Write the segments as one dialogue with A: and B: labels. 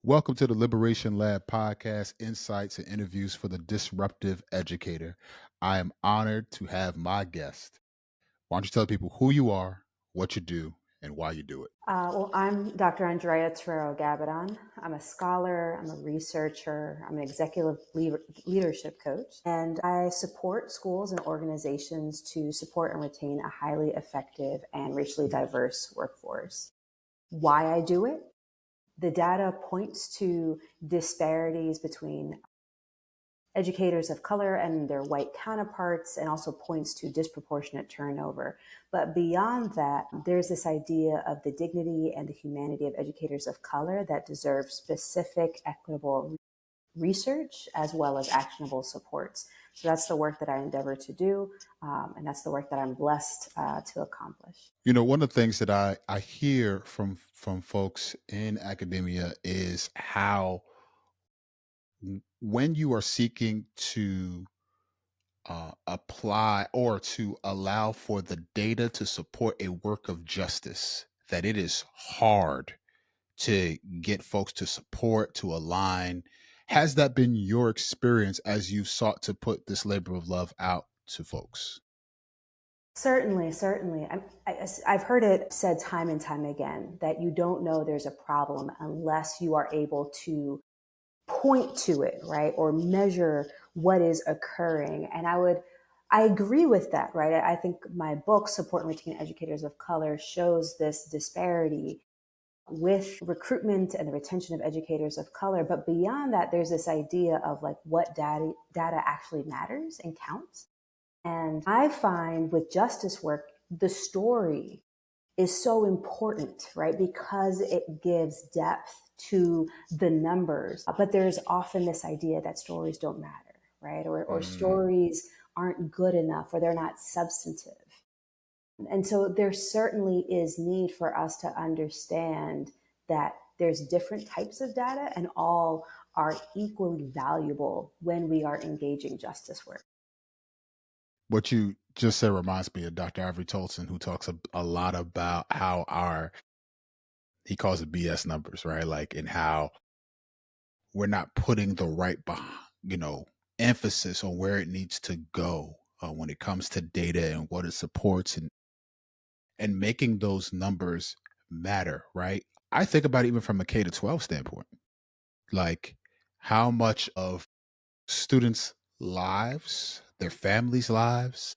A: Welcome to the Liberation Lab podcast, insights and interviews for the disruptive educator. I am honored to have my guest. Why don't you tell people who you are, what you do, and why you do it?
B: I'm Dr. Andrea Terrero Gabbadon. I'm a scholar, I'm a researcher, I'm an executive leadership coach, and I support schools and organizations to support and retain a highly effective and racially diverse workforce. Why I do it? The data points to disparities between educators of color and their white counterparts, and also points to disproportionate turnover. But beyond that, there's this idea of the dignity and the humanity of educators of color that deserve specific, equitable research as well as actionable supports. So that's the work that I endeavor to do, and that's the work that I'm blessed to accomplish.
A: One of the things that I hear from folks in academia is how when you are seeking to apply or to allow for the data to support a work of justice, that it is hard to get folks to support, to align. Has that been your experience as you've sought to put this labor of love out to folks?
B: Certainly, certainly. I've heard it said time and time again that you don't know there's a problem unless you are able to point to it, right? Or measure what is occurring. And I agree with that, right? I think my book, Support and Retain Educators of Color, shows this disparity with recruitment and the retention of educators of color. But beyond that, there's this idea of like what data actually matters and counts. And I find with justice work, the story is so important, right? Because it gives depth to the numbers. But there's often this idea that stories don't matter, right? Or
A: Mm.
B: stories aren't good enough or they're not substantive. And so there certainly is need for us to understand that there's different types of data and all are equally valuable when we are engaging justice work.
A: What you just said reminds me of Dr. Avery Tolson, who talks a lot about how he calls it BS numbers, right? Like, and how we're not putting the right, emphasis on where it needs to go when it comes to data and what it supports, and making those numbers matter, right? I think about it even from a K to 12 standpoint, like how much of students' lives, their families' lives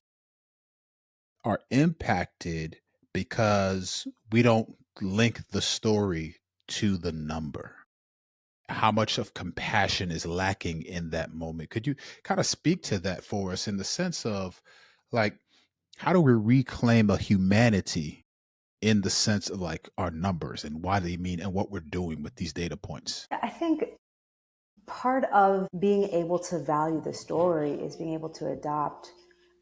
A: are impacted because we don't link the story to the number. How much of compassion is lacking in that moment? Could you kind of speak to that for us in the sense of like, how do we reclaim a humanity in the sense of like our numbers and why they mean and what we're doing with these data points?
B: I think part of being able to value the story is being able to adopt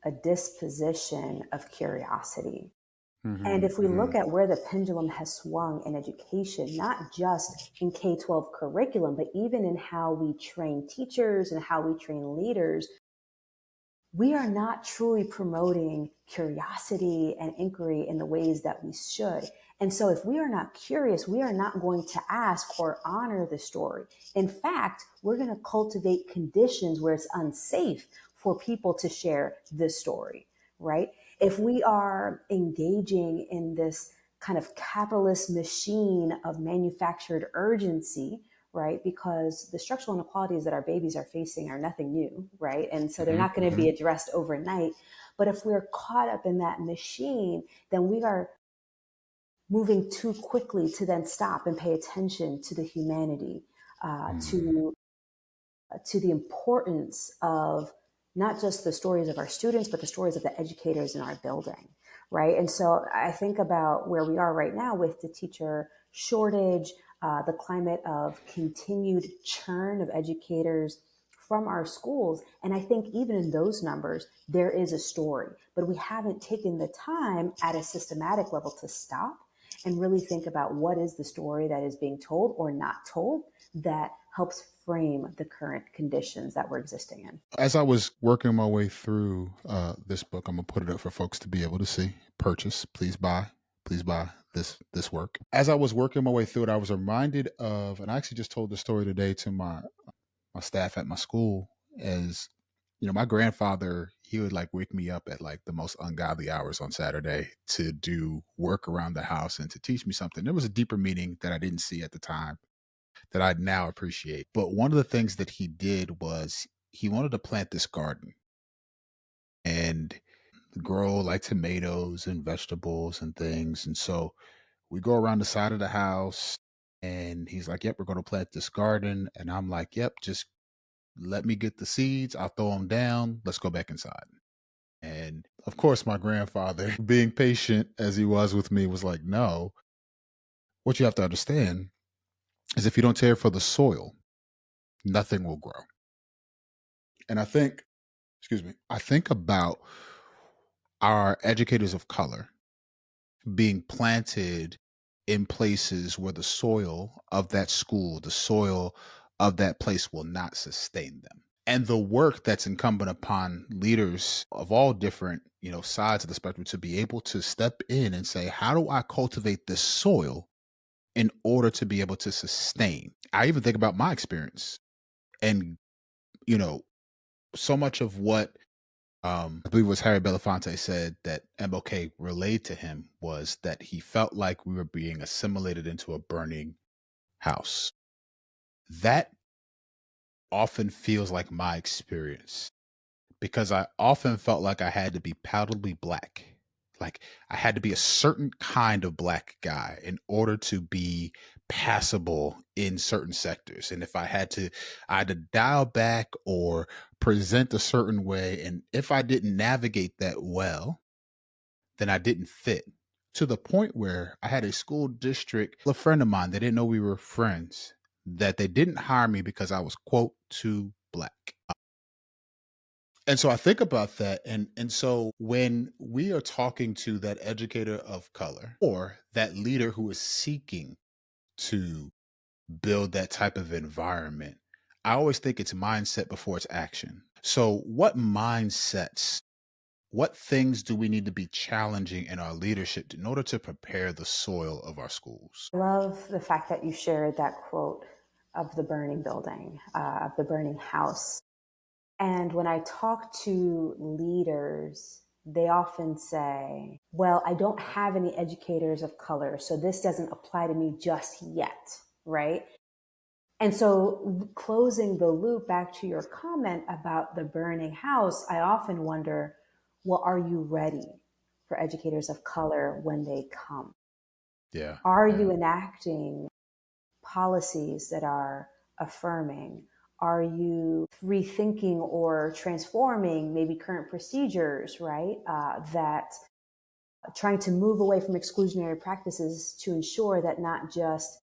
B: a disposition of curiosity. And
A: Hmm.
B: if we look at where the pendulum has swung in education, not just in K 12 curriculum, but even in how we train teachers and how we train leaders, we are not truly promoting curiosity and inquiry in the ways that we should. And so if we are not curious, we are not going to ask or honor the story. In fact, we're going to cultivate conditions where it's unsafe for people to share this story, right? If we are engaging in this kind of capitalist machine of manufactured urgency, right? Because the structural inequalities that our babies are facing are nothing new, right? And so they're
A: Hmm.
B: not going to be addressed overnight. But if we're caught up in that machine, then we are moving too quickly to then stop and pay attention to the humanity, uh,
A: Hmm.
B: to to the importance of not just the stories of our students, but the stories of the educators in our building, right? And so I think about where we are right now with the teacher shortage, the climate of continued churn of educators from our schools. And I think even in those numbers, there is a story, but we haven't taken the time at a systematic level to stop and really think about what is the story that is being told or not told that helps frame the current conditions that we're existing in.
A: As I was working my way through this book, I'm gonna put it up for folks to be able to see. Purchase, please buy. please buy this work. As I was working my way through it, I was reminded of, and I actually just told the story today to my staff at my school, as my grandfather, he would like wake me up at like the most ungodly hours on Saturday to do work around the house and to teach me something. There was a deeper meaning that I didn't see at the time that I now appreciate. But one of the things that he did was he wanted to plant this garden and grow like tomatoes and vegetables and things. And so we go around the side of the house and he's like, "Yep, we're going to plant this garden." And I'm like, "Yep, just let me get the seeds. I'll throw them down. Let's go back inside." And of course, my grandfather, being patient as he was with me, was like, "No, what you have to understand is if you don't care for the soil, nothing will grow." And I think about our educators of color being planted in places where the soil of that school, the soil of that place will not sustain them. And the work that's incumbent upon leaders of all different, sides of the spectrum to be able to step in and say, how do I cultivate this soil in order to be able to sustain? I even think about my experience and, you know, so much of what I believe it was Harry Belafonte said that MLK relayed to him was that he felt like we were being assimilated into a burning house. That often feels like my experience because I often felt like I had to be palatably black. Like I had to be a certain kind of black guy in order to be passable in certain sectors. And if I had to either dial back or present a certain way, and if I didn't navigate that well, then I didn't fit, to the point where I had a school district, a friend of mine, they didn't know we were friends, that they didn't hire me because I was, quote, too black. And so I think about that. And so when we are talking to that educator of color or that leader who is seeking to build that type of environment, I always think it's mindset before it's action. So what things do we need to be challenging in our leadership in order to prepare the soil of our schools?
B: I love the fact that you shared that quote of the burning building, of the burning house. And when I talk to leaders, they often say, well, I don't have any educators of color, so this doesn't apply to me just yet, right? And so, closing the loop back to your comment about the burning house, I often wonder, well, are you ready for educators of color when they come?
A: Yeah.
B: Are you
A: Yeah.
B: enacting policies that are affirming? Are you rethinking or transforming maybe current procedures, right? That trying to move away from exclusionary practices to ensure that not just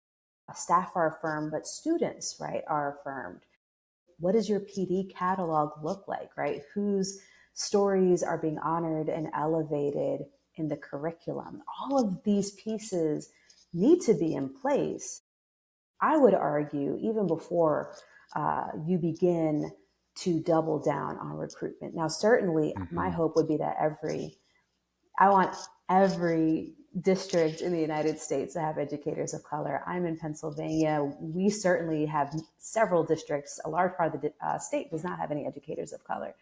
B: staff are affirmed, but students, right, are affirmed. What does your PD catalog look like, right? Whose stories are being honored and elevated in the curriculum? All of these pieces need to be in place. I would argue, even before you begin to double down on recruitment. Now, certainly, my
A: Hmm.
B: hope would be that I want every district in the United States to have educators of color. I'm in Pennsylvania. We certainly have several districts. A large part of the state does not have any educators of color.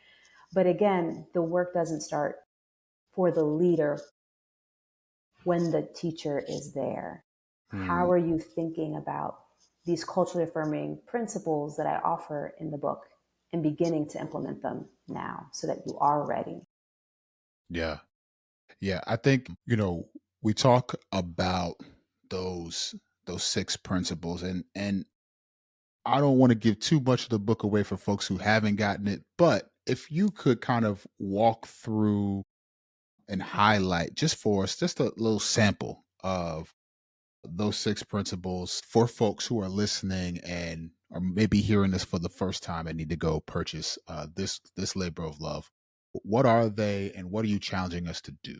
B: But again, the work doesn't start for the leader when the teacher is there. How
A: Mm,
B: are you thinking about these culturally affirming principles that I offer in the book and beginning to implement them now so that you are ready?
A: yeah. Yeah. I think, we talk about those those six principles, and I don't want to give too much of the book away for folks who haven't gotten it, but if you could kind of walk through and highlight just for us just a little sample of those six principles for folks who are listening and or maybe hearing this for the first time and need to go purchase this labor of love. What are they, and what are you challenging us to do?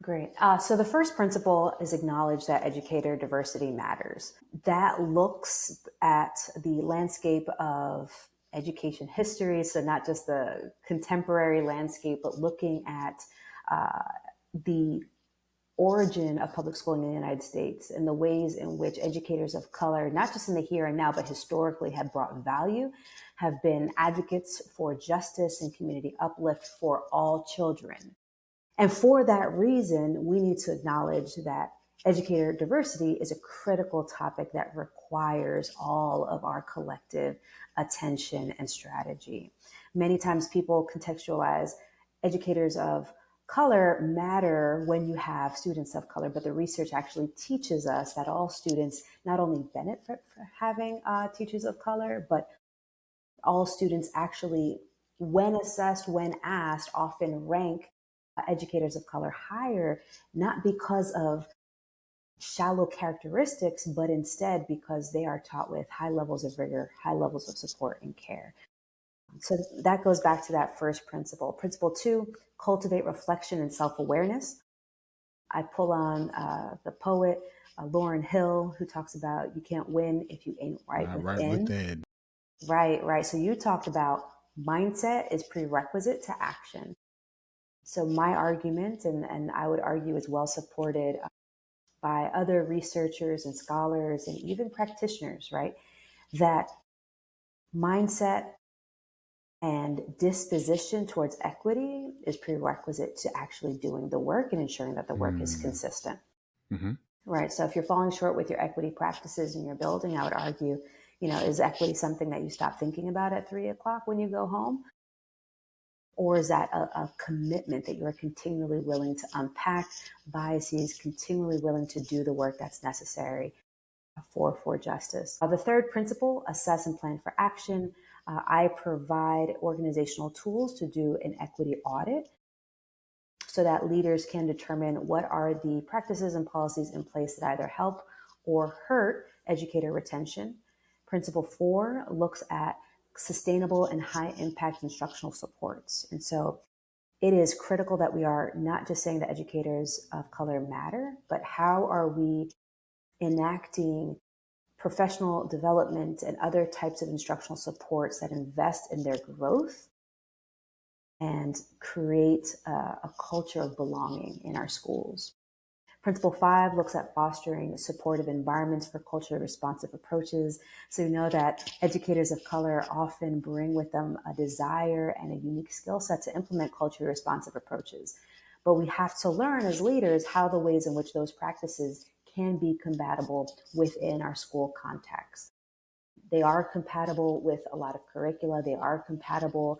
B: Great. So the first principle is acknowledge that educator diversity matters. That looks at the landscape of education history, so not just the contemporary landscape, but looking at the origin of public schooling in the United States and the ways in which educators of color, not just in the here and now, but historically have brought value, have been advocates for justice and community uplift for all children. And for that reason, we need to acknowledge that educator diversity is a critical topic that requires all of our collective attention and strategy. Many times people contextualize educators of color matter when you have students of color, but the research actually teaches us that all students not only benefit from having teachers of color, but all students actually, when assessed, when asked, often rank educators of color higher, not because of shallow characteristics, but instead because they are taught with high levels of rigor, high levels of support and care. So that goes back to that first principle. Principle two, cultivate reflection and self awareness. I pull on the poet Lauryn Hill, who talks about you can't win if you ain't right
A: Not right
B: within.
A: within.
B: Right, right. So you talked about mindset is prerequisite to action. So my argument, and I would argue is well supported by other researchers and scholars and even practitioners, right? That mindset and disposition towards equity is prerequisite to actually doing the work and ensuring that the work is
A: Mm.
B: consistent,
A: Mhm.
B: right? So if you're falling short with your equity practices in your building, I would argue, is equity something that you stop thinking about at 3 o'clock when you go home? Or is that a commitment that you're continually willing to unpack biases, continually willing to do the work that's necessary for justice? The third principle, assess and plan for action. I provide organizational tools to do an equity audit so that leaders can determine what are the practices and policies in place that either help or hurt educator retention. Principle four looks at sustainable and high impact instructional supports. And so it is critical that we are not just saying that educators of color matter, but how are we enacting professional development and other types of instructional supports that invest in their growth and create a culture of belonging in our schools. Principle five looks at fostering supportive environments for culturally responsive approaches. So we know that educators of color often bring with them a desire and a unique skill set to implement culturally responsive approaches. But we have to learn as leaders how the ways in which those practices can be compatible within our school context. They are compatible with a lot of curricula. They are compatible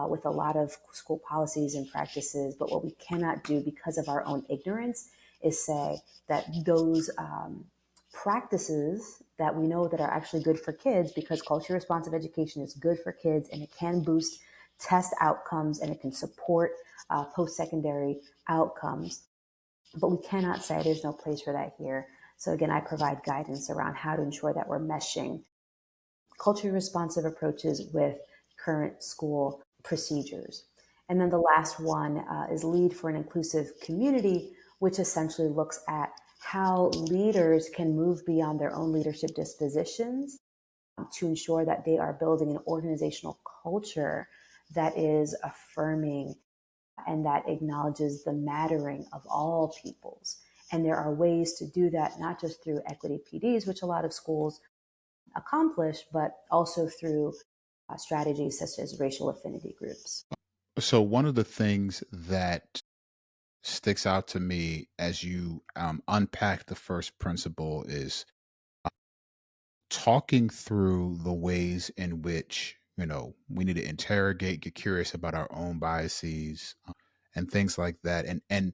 B: with a lot of school policies and practices. But what we cannot do because of our own ignorance is say that those practices that we know that are actually good for kids, because culture responsive education is good for kids and it can boost test outcomes and it can support post-secondary outcomes. But we cannot say there's no place for that here. So again, I provide guidance around how to ensure that we're meshing culturally responsive approaches with current school procedures. And then the last one is lead for an inclusive community, which essentially looks at how leaders can move beyond their own leadership dispositions to ensure that they are building an organizational culture that is affirming and that acknowledges the mattering of all peoples. And there are ways to do that, not just through equity PDs, which a lot of schools accomplish, but also through strategies such as racial affinity groups.
A: So one of the things that sticks out to me as you unpack the first principle is talking through the ways in which we need to interrogate, get curious about our own biases, and things like that. And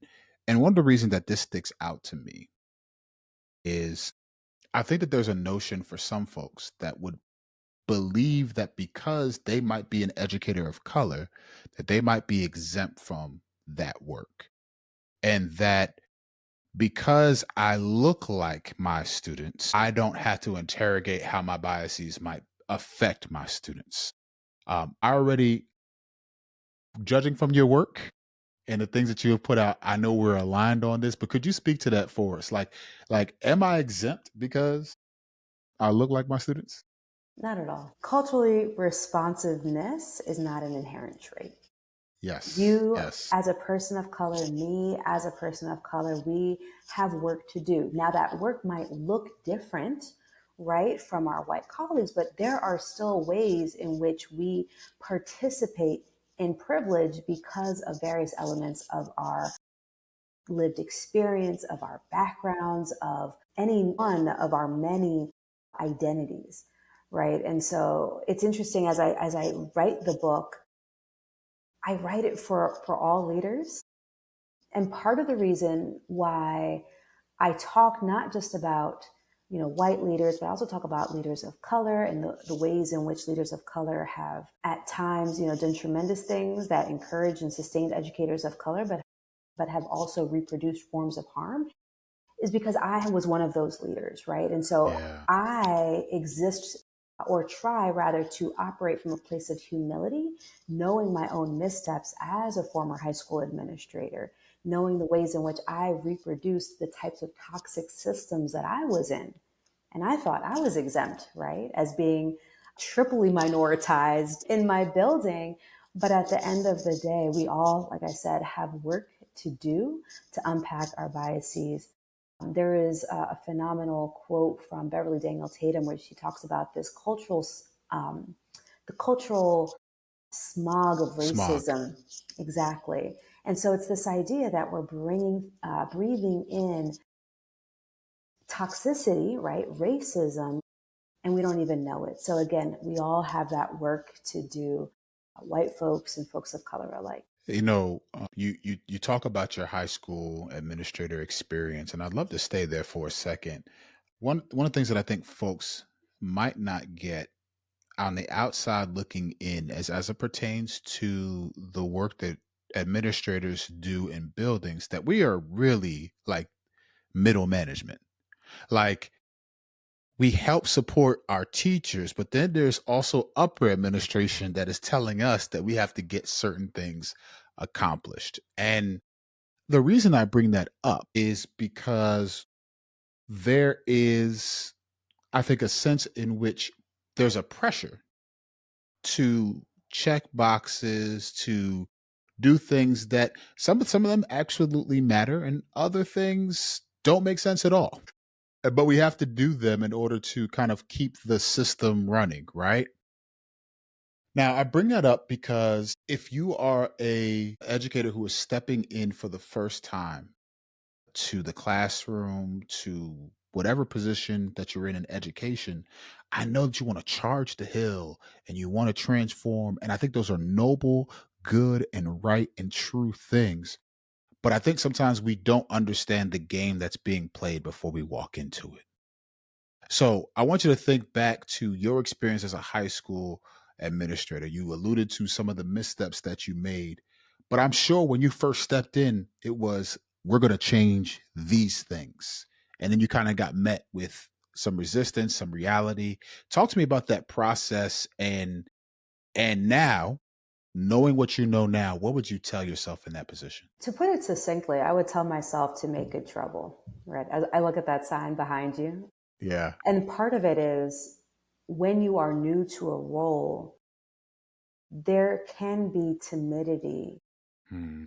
A: one of the reasons that this sticks out to me is I think that there's a notion for some folks that would believe that because they might be an educator of color, that they might be exempt from that work. And that because I look like my students, I don't have to interrogate how my biases might affect my students. I already, judging from your work and the things that you have put out, I know we're aligned on this, but could you speak to that for us? Am I exempt because I look like my students?
B: Not at all. Culturally responsiveness is not an inherent trait.
A: Yes.
B: You,
A: Yes.
B: as a person of color, me as a person of color, we have work to do. Now, that work might look different, right, from our white colleagues, but there are still ways in which we participate in privilege because of various elements of our lived experience, of our backgrounds, of any one of our many identities, right? And so it's interesting as I write the book, I write it for all leaders. And part of the reason why I talk not just about white leaders, but I also talk about leaders of color and the ways in which leaders of color have at times done tremendous things that encourage and sustained educators of color, but have also reproduced forms of harm, is because I was one of those leaders, right? And so
A: Yeah.
B: I exist, or try rather, to operate from a place of humility, knowing my own missteps as a former high school administrator, knowing the ways in which I reproduced the types of toxic systems that I was in. And I thought I was exempt, right? As being triply minoritized in my building. But at the end of the day, we all, like I said, have work to do to unpack our biases. There is a phenomenal quote from Beverly Daniel Tatum where she talks about this the cultural smog of
A: Smog.
B: racism. Exactly. And so it's this idea that we're breathing in toxicity, right? Racism, and we don't even know it. So again, we all have that work to do, white folks and folks of color alike.
A: You talk about your high school administrator experience, and I'd love to stay there for a second. One of the things that I think folks might not get on the outside looking in, as it pertains to the work that administrators do in buildings, that we are really like middle management. Like, we help support our teachers, but then there's also upper administration that is telling us that we have to get certain things accomplished. And the reason I bring that up is because there is, I think, a sense in which there's a pressure to check boxes, to do things that some of them absolutely matter and other things don't make sense at all. But we have to do them in order to kind of keep the system running, right? Now, I bring that up because if you are a educator who is stepping in for the first time to the classroom, to whatever position that you're in education, I know that you want to charge the hill and you want to transform. And I think those are noble, good, and right and true things. But I think sometimes we don't understand the game that's being played before we walk into it. So I want you to think back to your experience as a high school administrator. You alluded to some of the missteps that you made, but I'm sure when you first stepped in, it was, we're going to change these things. And then you kind of got met with some resistance, some reality. Talk to me about that process, and now, knowing what you know now, what would you tell yourself in that position?
B: To put it succinctly, I would tell myself to make good trouble, right? As I look at that sign behind you.
A: Yeah.
B: And part of it is, when you are new to a role, there can be timidity,
A: Hmm.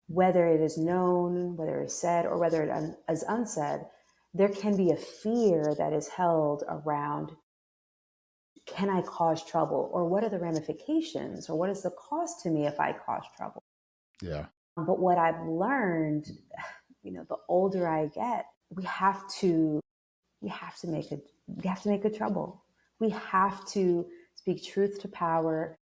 B: whether it is known, whether it's said, or whether it is unsaid. There can be a fear that is held around, can I cause trouble? Or what are the ramifications? Or what is the cost to me if I cause trouble?
A: Yeah.
B: But what I've learned, the older I get, we have to make good trouble. We have to speak truth to power.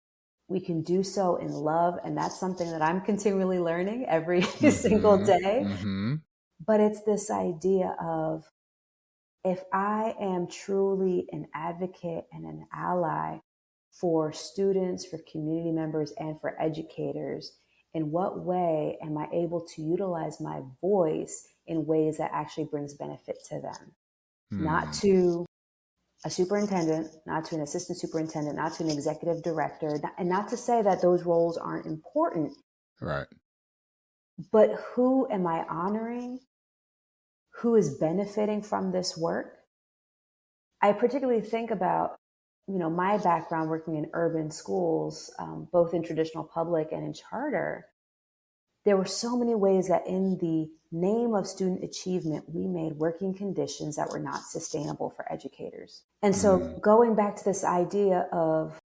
B: We can do so in love, and that's something that I'm continually learning every single
A: Mm-hmm.
B: day.
A: Mm-hmm.
B: But it's this idea of, if I am truly an advocate and an ally for students, for community members, and for educators, in what way am I able to utilize my voice in ways that actually brings benefit to them? Not
A: Hmm.
B: to a superintendent, not to an assistant superintendent, not to an executive director, and not to say that those roles aren't important,
A: Right.
B: but who am I honoring? Who is benefiting from this work? I particularly think about My background working in urban schools, both in traditional public and in charter, there were so many ways that in the name of student achievement, we made working conditions that were not sustainable for educators. And so
A: Mm,
B: going back to this idea of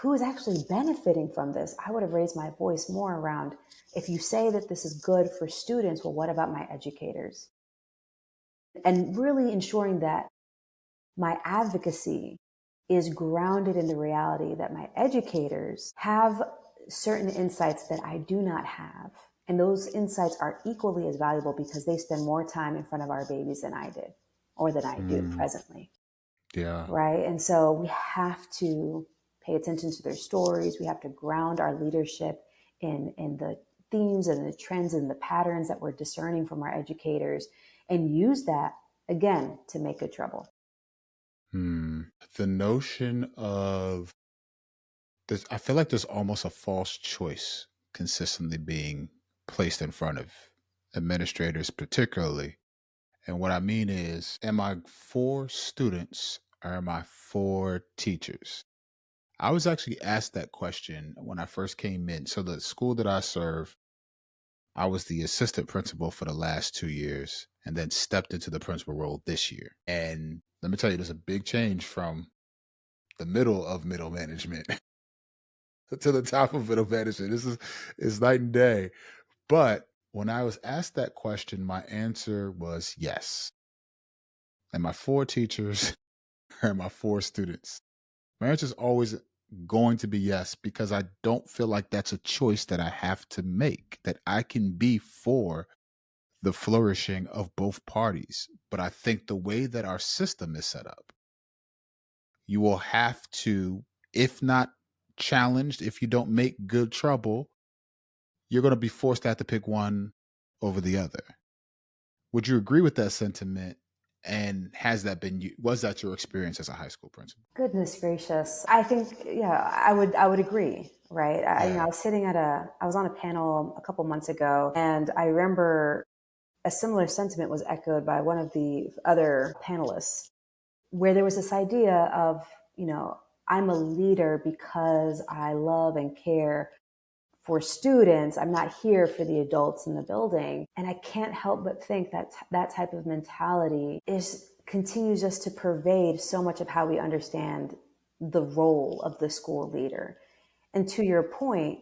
B: who is actually benefiting from this, I would have raised my voice more around, if you say that this is good for students, well, what about my educators? And really ensuring that my advocacy is grounded in the reality that my educators have certain insights that I do not have. And those insights are equally as valuable because they spend more time in front of our babies than I did or than I do
A: mm,
B: presently.
A: yeah.
B: Right. And so we have to pay attention to their stories. We have to ground our leadership in the themes and the trends and the patterns that we're discerning from our educators and use that again to make good trouble.
A: The notion of this, I feel like there's almost a false choice consistently being placed in front of administrators, particularly. And what I mean is, am I for students or am I for teachers? I was actually asked that question when I first came in. So, the school that I serve, I was the assistant principal for the last 2 years and then stepped into the principal role this year. And let me tell you, there's a big change from the middle of middle management to the top of middle management. Is night and day. But when I was asked that question, my answer was yes. Am I for teachers or am I for students? My answer is always going to be yes, because I don't feel like that's a choice that I have to make, that I can be for the flourishing of both parties. But I think the way that our system is set up, you will have to, if not challenged, if you don't make good trouble, you're going to be forced to have to pick one over the other. Would you agree with that sentiment? And has that been you? Was that your experience as a high school principal?
B: Goodness gracious. I think, yeah, I would agree, right? I
A: Yeah.
B: was I was on a panel a couple months ago, and I remember a similar sentiment was echoed by one of the other panelists, where there was this idea of, you know, I'm a leader because I love and care for students. I'm not here for the adults in the building. And I can't help but think that that type of mentality is continues just to pervade so much of how we understand the role of the school leader. And to your point,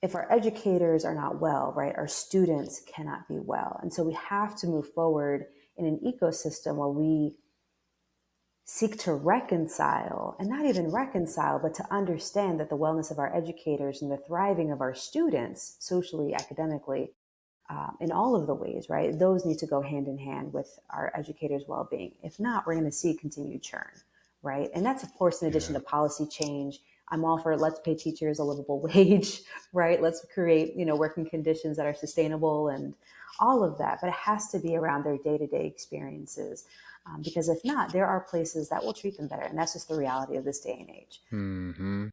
B: if our educators are not well, right, our students cannot be well. And so we have to move forward in an ecosystem where we seek to reconcile, and not even reconcile, but to understand that the wellness of our educators and the thriving of our students, socially, academically, in all of the ways, right? Those need to go hand in hand with our educators' well being. If not, we're going to see continued churn, right? And that's, of course, in addition
A: Yeah.
B: to policy change. I'm all for let's pay teachers a livable wage, right? Let's create, working conditions that are sustainable and all of that. But it has to be around their day to day experiences. Because if not, there are places that will treat them better. And that's just the reality of this day and age.
A: Hmm.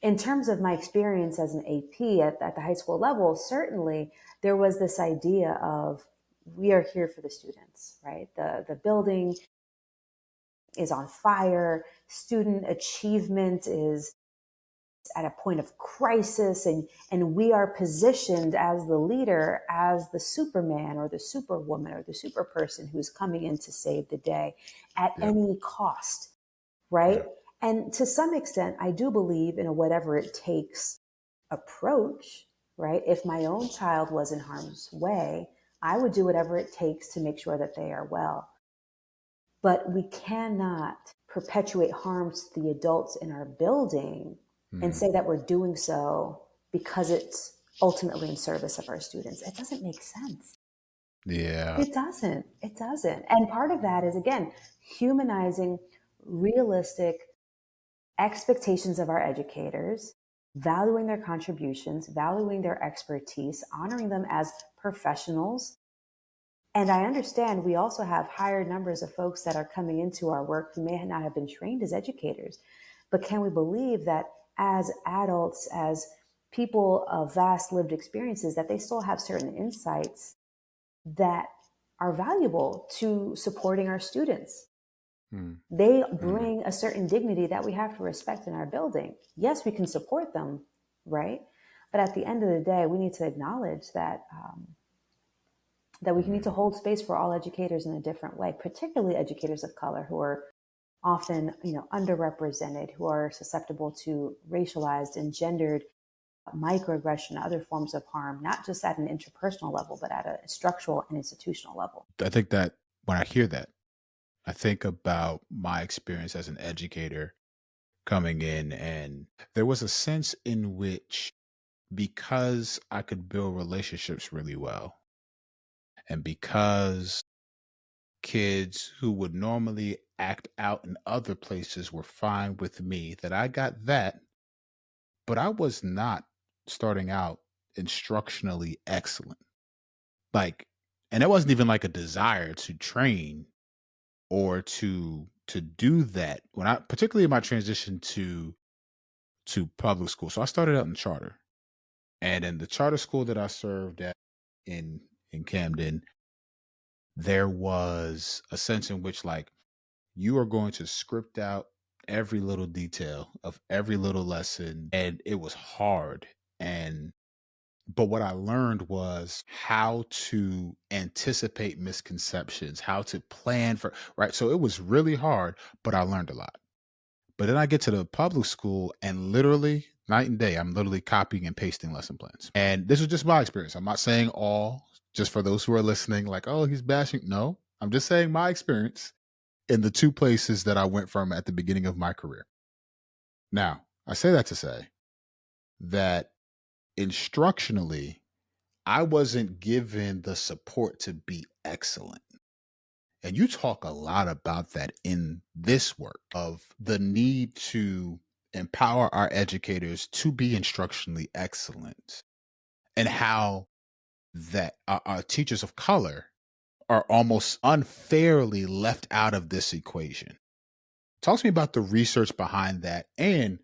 B: In terms of my experience as an AP at the high school level, certainly there was this idea of we are here for the students, right? The building is on fire, student achievement is at a point of crisis, and we are positioned as the leader, as the superman or the superwoman or the super person who's coming in to save the day at
A: Yep.
B: any cost, right?
A: Yep.
B: And to some extent, I do believe in a whatever it takes approach, right? If my own child was in harm's way, I would do whatever it takes to make sure that they are well. But we cannot perpetuate harms to the adults in our building and
A: Mm.
B: say that we're doing so because it's ultimately in service of our students. It doesn't make sense.
A: Yeah.
B: It doesn't. It doesn't. And part of that is, again, humanizing realistic expectations of our educators, valuing their contributions, valuing their expertise, honoring them as professionals. And I understand we also have higher numbers of folks that are coming into our work who may not have been trained as educators. But can we believe that as adults, as people of vast lived experiences, that they still have certain insights that are valuable to supporting our students?
A: Mm,
B: They
A: mm.
B: bring a certain dignity that we have to respect in our building. Yes, we can support them, right? But at the end of the day, we need to acknowledge that we need to
A: Mm.
B: hold space for all educators in a different way, particularly educators of color who are often, underrepresented, who are susceptible to racialized and gendered microaggression, other forms of harm, not just at an interpersonal level, but at a structural and institutional level.
A: I think that when I hear that, I think about my experience as an educator coming in, and there was a sense in which, because I could build relationships really well, and because kids who would normally act out in other places were fine with me, that I got that, but I was not starting out instructionally excellent. Like, and it wasn't even like a desire to train or to do that when I, particularly in my transition to public school. So I started out in charter. And in the charter school that I served at in in Camden, there was a sense in which, like, you are going to script out every little detail of every little lesson, and it was hard. And but what I learned was how to anticipate misconceptions, how to plan for, right? So it was really hard, but I learned a lot. But then I get to the public school, and literally night and day, I'm literally copying and pasting lesson plans. And this was just my experience. I'm not saying all, just for those who are listening, like, oh, he's bashing. No, I'm just saying my experience in the two places that I went from at the beginning of my career. Now, I say that to say that instructionally, I wasn't given the support to be excellent. And you talk a lot about that in this work, of the need to empower our educators to be instructionally excellent, and how that our teachers of color are almost unfairly left out of this equation. Talk to me about the research behind that. And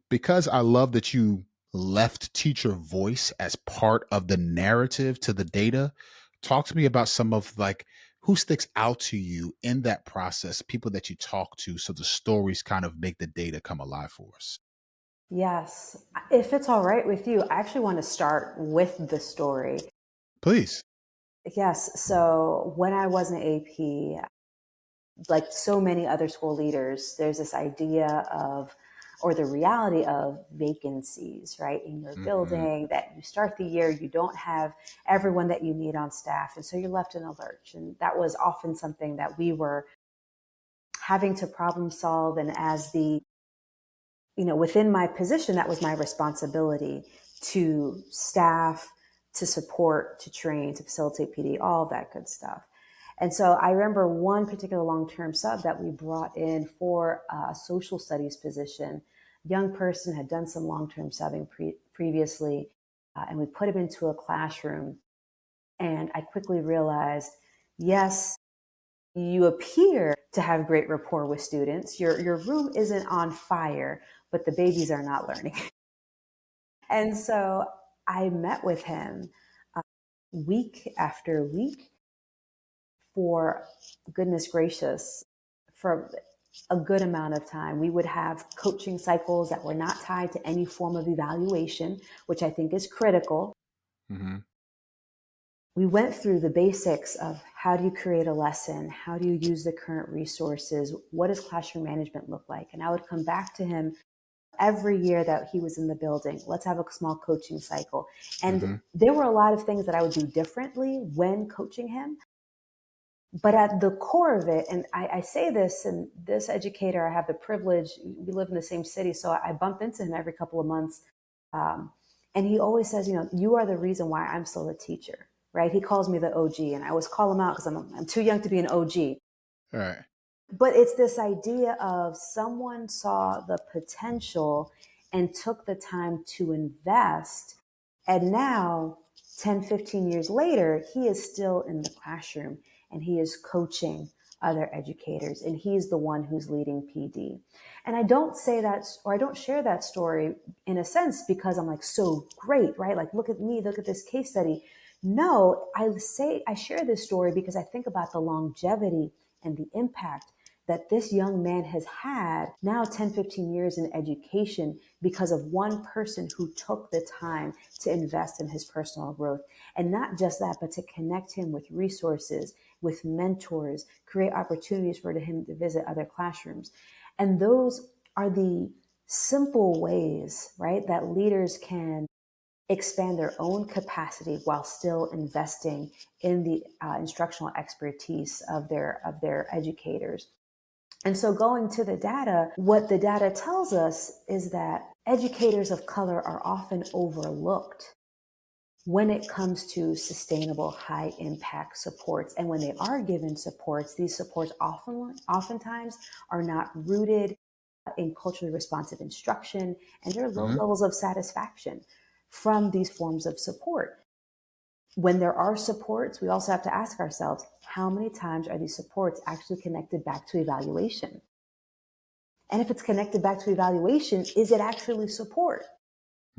A: because I love that you left teacher voice as part of the narrative to the data, talk to me about some of, like, who sticks out to you in that process, people that you talk to, so the stories kind of make the data come alive for us.
B: Yes. If it's all right with you, I actually want to start with the story.
A: Please.
B: Yes. So when I was an AP, like so many other school leaders, there's this idea of, or the reality of vacancies, right, in your
A: Hmm.
B: building, that you start the year, you don't have everyone that you need on staff. And so you're left in a lurch. And that was often something that we were having to problem solve. And as within my position, that was my responsibility to staff, to support, to train, to facilitate PD, all that good stuff. And so I remember one particular long-term sub that we brought in for a social studies position. Young person had done some long-term subbing previously, and we put him into a classroom. And I quickly realized, yes, you appear to have great rapport with students. Your room isn't on fire, but the babies are not learning. And so I met with him week after week for, goodness gracious, for a good amount of time. We would have coaching cycles that were not tied to any form of evaluation, which I think is critical.
A: Hmm.
B: We went through the basics of how do you create a lesson? How do you use the current resources? What does classroom management look like? And I would come back to him every year that he was in the building. Let's have a small coaching cycle. And
A: Hmm.
B: there were a lot of things that I would do differently when coaching him. But at the core of it, and I say this, and this educator, I have the privilege, we live in the same city, so I bump into him every couple of months. Um, and he always says, you are the reason why I'm still a teacher, right? He calls me the OG, and I always call him out because I'm too young to be an OG.
A: All right.
B: But it's this idea of someone saw the potential and took the time to invest. And now, 10, 15 years later, he is still in the classroom and he is coaching other educators, and he's the one who's leading PD. And I don't say that, or I don't share that story in a sense because I'm like, so great, right? Like, look at me, look at this case study. No, I share this story because I think about the longevity and the impact that this young man has had now 10, 15 years in education because of one person who took the time to invest in his personal growth. And not just that, but to connect him with resources, with mentors, create opportunities for him to visit other classrooms. And those are the simple ways, right, that leaders can expand their own capacity while still investing in the instructional expertise of their educators. And so, going to the data, what the data tells us is that educators of color are often overlooked when it comes to sustainable high impact supports. And when they are given supports, these supports oftentimes are not rooted in culturally responsive instruction, and there are low
A: Mhm.
B: levels of satisfaction from these forms of support. When there are supports, we also have to ask ourselves, how many times are these supports actually connected back to evaluation? And if it's connected back to evaluation, is it actually support?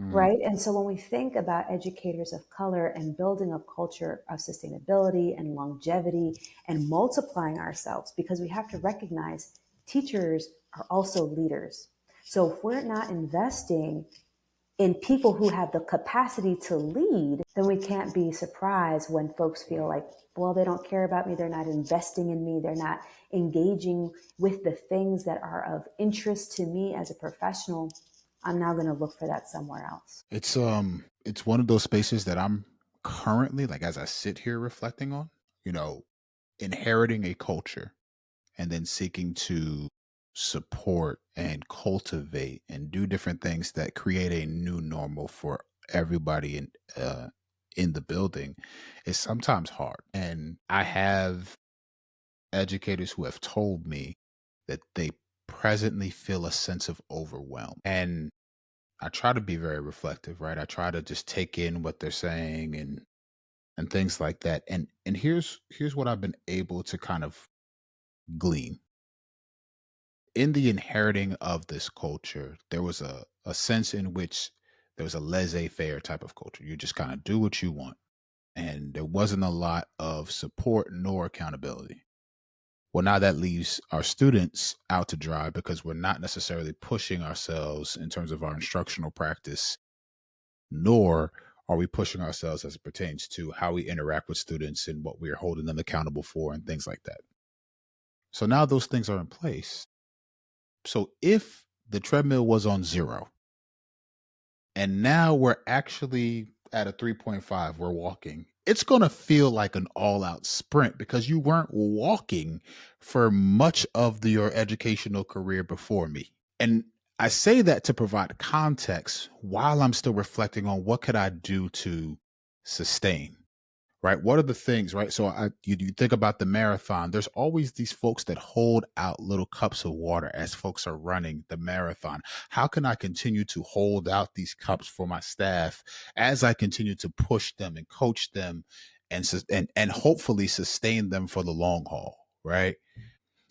A: Mhm.
B: Right. And so when we think about educators of color and building a culture of sustainability and longevity and multiplying ourselves, because we have to recognize teachers are also leaders. So if we're not investing in people who have the capacity to lead, then we can't be surprised when folks feel like, well, they don't care about me. They're not investing in me. They're not engaging with the things that are of interest to me as a professional. I'm now going to look for that somewhere else.
A: It's one of those spaces that I'm currently, like, as I sit here reflecting on, you know, inheriting a culture and then seeking to support and cultivate and do different things that create a new normal for everybody in the building is sometimes hard. And I have educators who have told me that they presently feel a sense of overwhelm. And I try to be very reflective, right? I try to just take in what they're saying and things like that. And here's what I've been able to kind of glean. In the inheriting of this culture, there was a sense in which there was a laissez-faire type of culture. You just kind of do what you want. And there wasn't a lot of support nor accountability. Well, now that leaves our students out to dry because we're not necessarily pushing ourselves in terms of our instructional practice, nor are we pushing ourselves as it pertains to how we interact with students and what we're holding them accountable for and things like that. So now those things are in place. So if the treadmill was on zero and now we're actually at a 3.5, we're walking, it's going to feel like an all out sprint because you weren't walking for much of your educational career before me. And I say that to provide context while I'm still reflecting on what could I do to sustain, right? What are the things, right? So you think about the marathon. There's always these folks that hold out little cups of water as folks are running the marathon. How can I continue to hold out these cups for my staff as I continue to push them and coach them and hopefully sustain them for the long haul, right?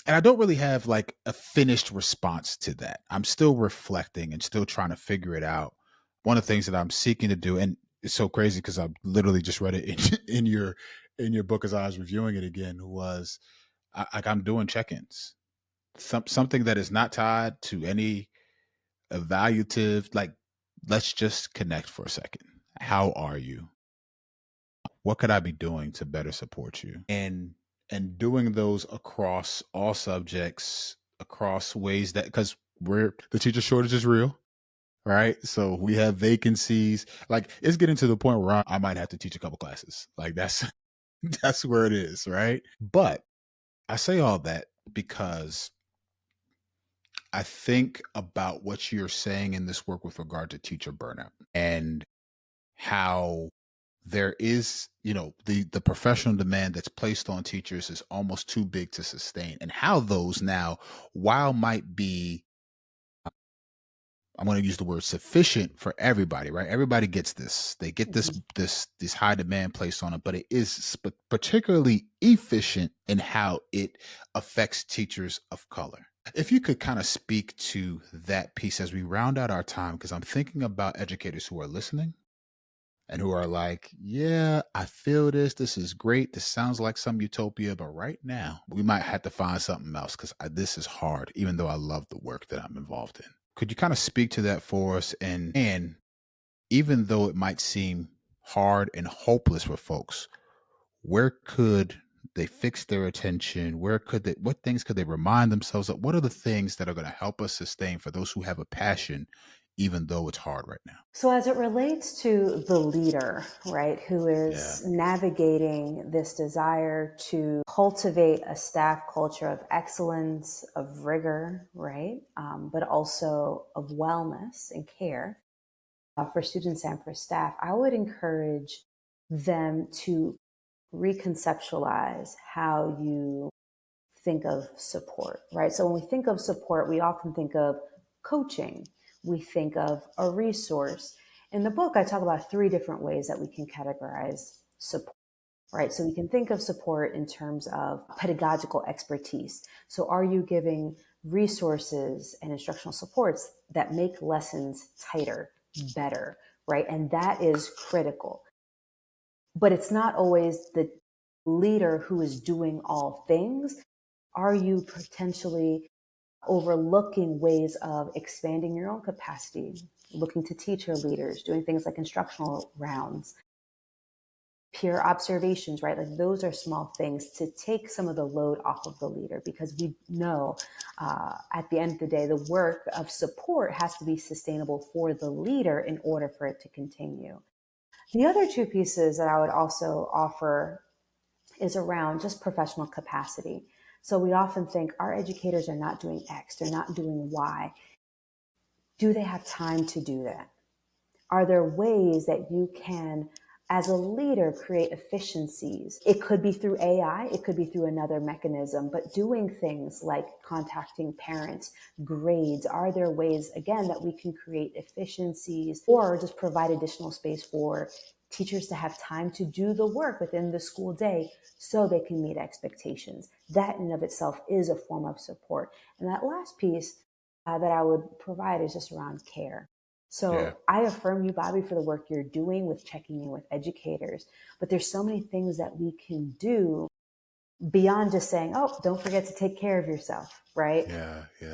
A: And I don't really have like a finished response to that. I'm still reflecting and still trying to figure it out. One of the things that I'm seeking to do, and it's so crazy because I literally just read it in, in your book as I was reviewing it again, was like I'm doing check-ins. Something that is not tied to any evaluative, like let's just connect for a second. How are you? What could I be doing to better support you? And doing those across all subjects, across ways that because we're the teacher shortage is real, right? So we have vacancies. Like it's getting to the point where I might have to teach a couple classes. Like that's that's where it is, right? But I say all that because I think about what you're saying in this work with regard to teacher burnout and how there is, the professional demand that's placed on teachers is almost too big to sustain, and how those now, while might be, I'm going to use the word sufficient for everybody, right? Everybody gets this. They get
B: Mhm.
A: this high demand placed on it, but it is particularly efficient in how it affects teachers of color. If you could kind of speak to that piece as we round out our time, because I'm thinking about educators who are listening and who are like, yeah, I feel this. This is great. This sounds like some utopia, but right now we might have to find something else because this is hard, even though I love the work that I'm involved in. Could you kind of speak to that for us? And even though it might seem hard and hopeless for folks, where could they fix their attention? Where could they, what things could they remind themselves of? What are the things that are going to help us sustain for those who have a passion, even though it's hard right now?
B: So, as it relates to the leader, right, who
A: Yeah.
B: is navigating this desire to cultivate a staff culture of excellence, of rigor, right, but also of wellness and care for students and for staff, I would encourage them to reconceptualize how you think of support, right? So when we think of support, we often think of coaching, we think of a resource. In the book, I talk about three different ways that we can categorize support, right? So we can think of support in terms of pedagogical expertise. So are you giving resources and instructional supports that make lessons tighter, better, right? And that is critical. But it's not always the leader who is doing all things. Are you potentially overlooking ways of expanding your own capacity, looking to teacher leaders, doing things like instructional rounds, peer observations, right? Like those are small things to take some of the load off of the leader because we know at the end of the day, the work of support has to be sustainable for the leader in order for it to continue. The other two pieces that I would also offer is around just professional capacity. So we often think our educators are not doing X, they're not doing Y. Do they have time to do that? Are there ways that you can, as a leader, create efficiencies? It could be through AI, it could be through another mechanism, but doing things like contacting parents, grades, are there ways, again, that we can create efficiencies or just provide additional space for teachers to have time to do the work within the school day so they can meet expectations? That in and of itself is a form of support. And that last piece that I would provide is just around care.
A: Yeah.
B: So I affirm you, Bobby, for the work you're doing with checking in with educators. But there's so many things that we can do beyond just saying, oh, don't forget to take care of yourself, right?
A: Yeah. Yeah.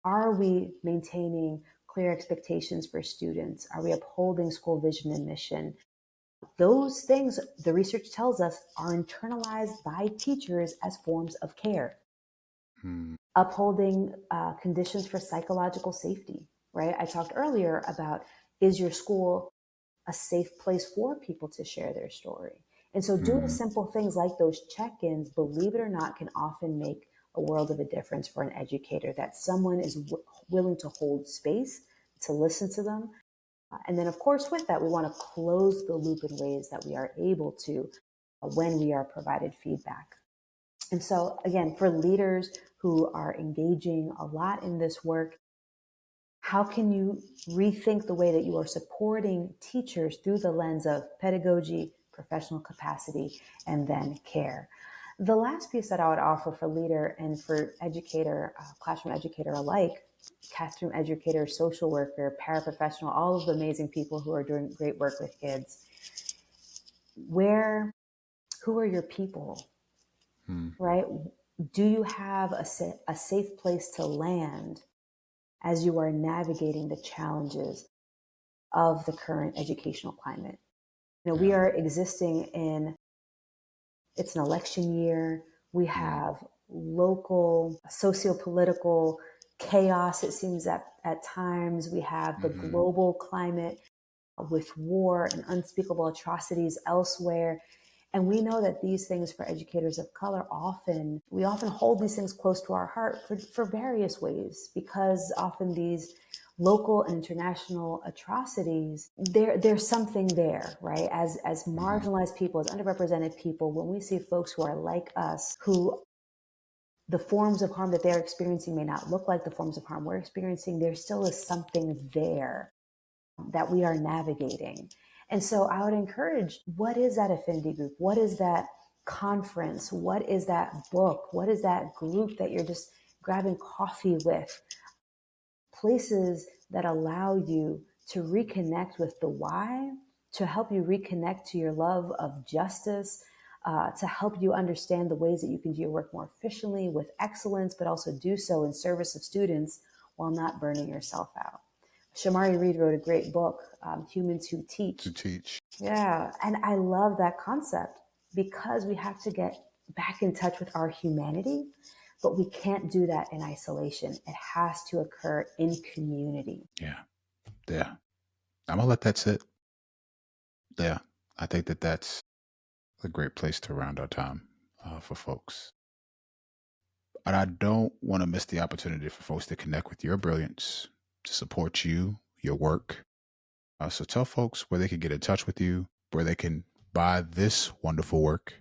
B: Are we maintaining clear expectations for students? Are we upholding school vision and mission? Those things, the research tells us, are internalized by teachers as forms of care.
A: Hmm.
B: Upholding conditions for psychological safety, right? I talked earlier about, is your school a safe place for people to share their story? And so doing
A: Hmm.
B: simple things like those check-ins, believe it or not, can often make a world of a difference for an educator, that someone is willing to hold space, to listen to them. And then, of course, with that, we want to close the loop in ways that we are able to when we are provided feedback. And so, again, for leaders who are engaging a lot in this work, how can you rethink the way that you are supporting teachers through the lens of pedagogy, professional capacity, and then care? The last piece that I would offer for leader and for educator, classroom educator alike, classroom educator, social worker, paraprofessional, all of the amazing people who are doing great work with kids. Who are your people,
A: Hmm.
B: right? Do you have a safe place to land as you are navigating the challenges of the current educational climate? We
A: Yeah.
B: are existing in, it's an election year. We
A: Hmm.
B: have local socio-political chaos, it seems, at times. We have the
A: Hmm.
B: global climate with war and unspeakable atrocities elsewhere. And we know that these things for educators of color we often hold these things close to our heart for various ways, because often these local and international atrocities, there's something there, right? As
A: Hmm.
B: marginalized people, as underrepresented people, when we see folks who are like us, who the forms of harm that they're experiencing may not look like the forms of harm we're experiencing, there still is something there that we are navigating. And so I would encourage, what is that affinity group? What is that conference? What is that book? What is that group that you're just grabbing coffee with? Places that allow you to reconnect with the why to help you reconnect to your love of justice, to help you understand the ways that you can do your work more efficiently with excellence, but also do so in service of students while not burning yourself out. Shamari Reed wrote a great book, Humans Who Teach.
A: To teach.
B: Yeah, and I love that concept because we have to get back in touch with our humanity, but we can't do that in isolation. It has to occur in community.
A: Yeah. Yeah. I'm going to let that sit. Yeah. I think that that's a great place to round our time for folks. And I don't want to miss the opportunity for folks to connect with your brilliance, to support you, your work. So tell folks where they can get in touch with you, where they can buy this wonderful work,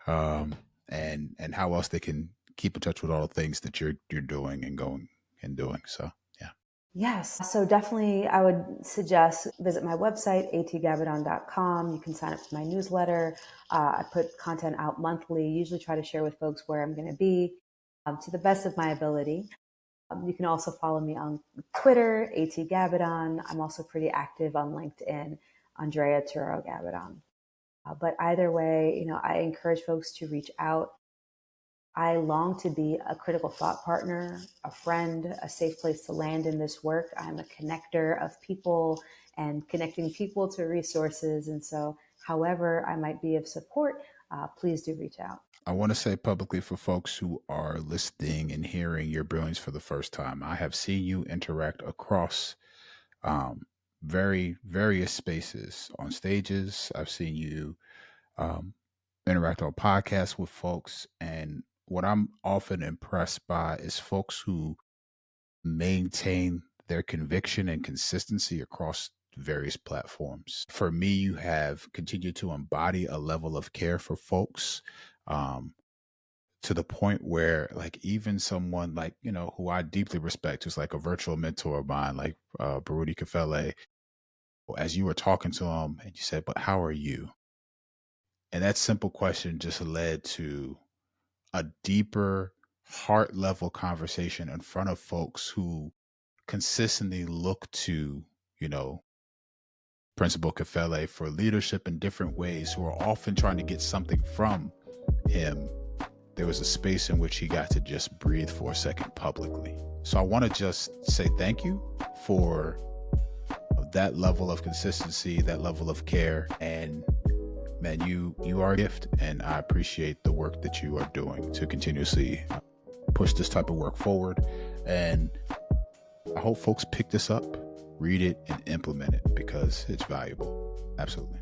A: um, and how else they can keep in touch with all the things that you're doing and going and doing. So yeah.
B: Yes. So definitely, I would suggest visit my website, atgabbadon.com. You can sign up for my newsletter. I put content out monthly, usually try to share with folks where I'm going to be to the best of my ability. You can also follow me on Twitter, atgabbadon. I'm also pretty active on LinkedIn, Andrea Terrero Gabbadon. But either way, I encourage folks to reach out. I long to be a critical thought partner, a friend, a safe place to land in this work. I'm a connector of people and connecting people to resources. And so, however I might be of support, please do reach out.
A: I want to say publicly for folks who are listening and hearing your brilliance for the first time, I have seen you interact across very various spaces on stages. I've seen you um, interact on podcasts with folks. And what I'm often impressed by is folks who maintain their conviction and consistency across various platforms. For me, you have continued to embody a level of care for folks. To the point where like even someone like who I deeply respect, who's like a virtual mentor of mine, like Barudi Kafele, as you were talking to him and you said, but how are you? And that simple question just led to a deeper heart level conversation in front of folks who consistently look to, you know, Principal Kafele for leadership in different ways, who are often trying to get something from him. There was a space in which he got to just breathe for a second publicly. So I want to just say thank you for that level of consistency, that level of care. And man, you are a gift, and I appreciate the work that you are doing to continuously push this type of work forward. And I hope folks pick this up, read it, and implement it because it's valuable. Absolutely.